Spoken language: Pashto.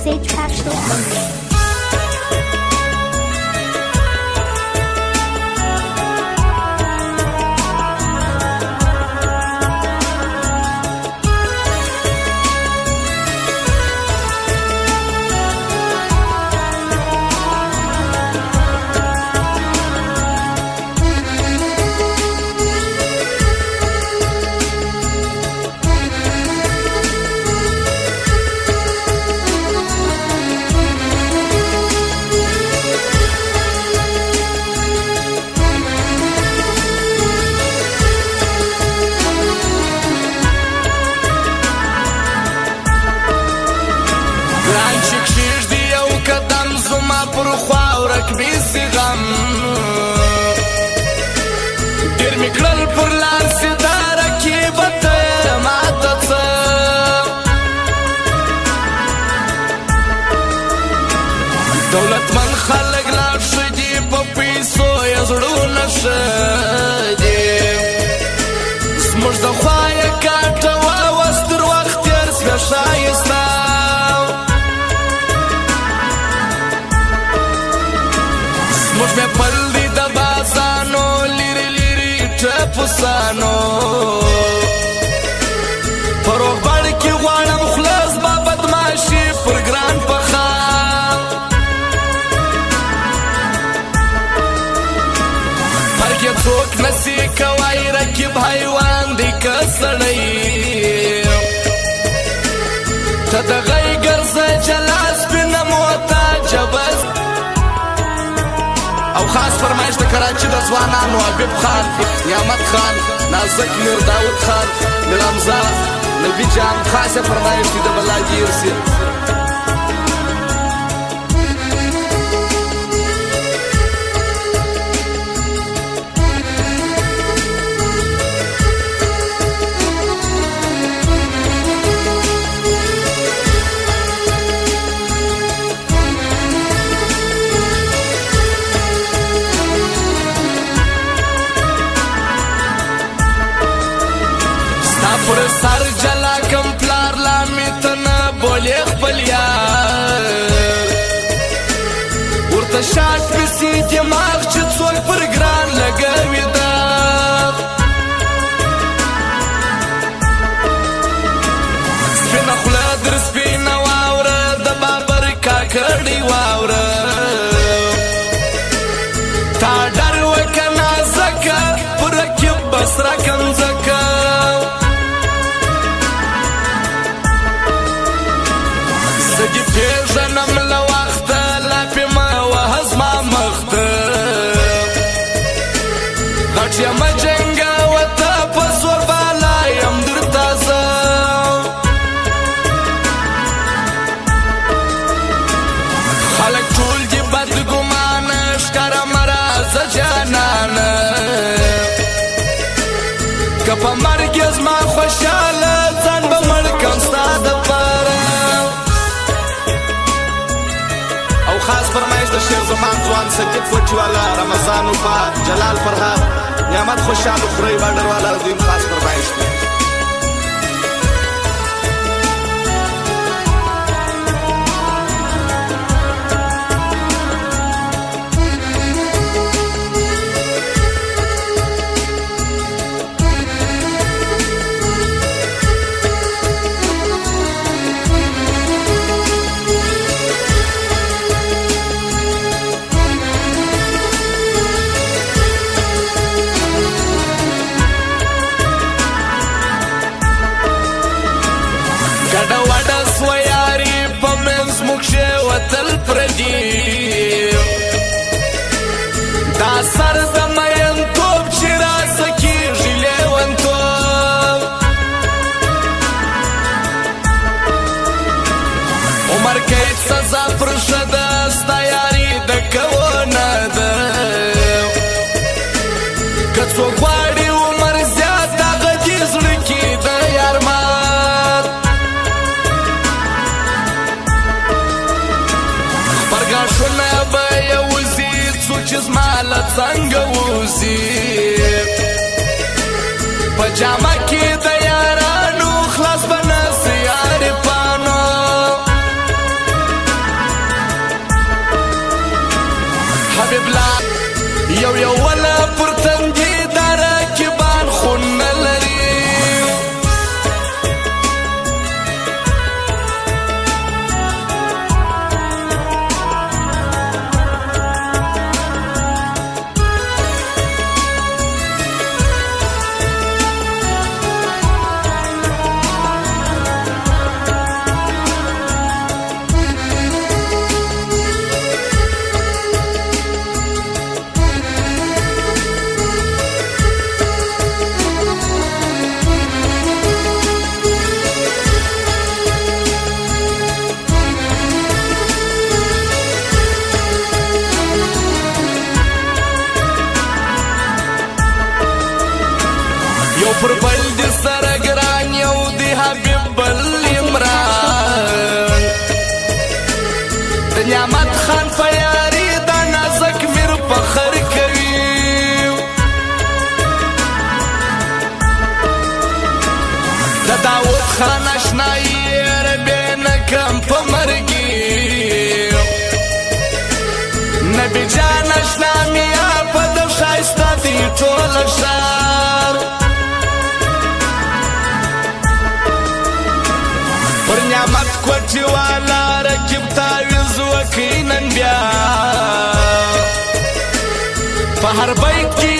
SagePatch.com. پر خواورک بیسی غم دیر میکرل پر لارسی دارکی بطه ماتت دولت من خلق لار شدی پا پیسو یزرو نشدی سموش دخوای کارتا واستر وقت یرس بشایستا موږ مې پل دی د بازانو لیری لیری ټپوسانو په روغبړ کې غواړم خلاص با بدماشي پر ګران پخا هر کې څوک نسی کوي رکیب حیوان دی که سړی ته د غی ګرځه جلاس بنه موتا جبس او خاص فرمایش د کراچي د ځوانانو حبیب خان نعمت خان نازک میر داود خان میرامزا نبی جان خاصه فرمایش د بلاګیر سي پر سر جلا کم پلار لامی تنا بولی خپل یار ورته شاک پسی دماغ چې څوک پر ګران لګوي دا سپینه خوله در سپینه واوره د بابر کاکړی واوره تا ډر وکنه زکه پر رکب بس راکم زکه زدی پیژنم لوقت لپی ما و هزما مخت غټ یم جنگا و تا پسور بالا یم در تازه خلق ټول دی بد ګمان ښکار مراز جانان کپا مرګ زما خوشاله ځان به مړ کم ستا د پاره او خاص فرمایش د شیر زمان ځوان صدیق فوټي والا رمضان وفا جلال فرهاد نعمت خوشحال خوري باډر والا دویم خاص فرمایش دی ګډه وډه سوه یاري په منځ موږ وتل پردي دا سر د مینتوب چې راسه کېږي لیونتوب عمر کې سزا پرشه ده ستا یاري د کوونه ده که څوک غواړي عمر زیات هغه دې زړه کې د یارمان غاښونه به یې وځي څو چې زما له څنګه وځي په جامه کې د یارانو خلاص به نه سي عارفانو خان په یاري دا نازک میر فخر کوي د داود خان اشنایي ربې نه کم په مرګي نبی جان اشنا میا په د ښایسته دی ټول ښار پر نعمت کوټې والا رقیب تعویض وکړي نن بیا په هر بیت کې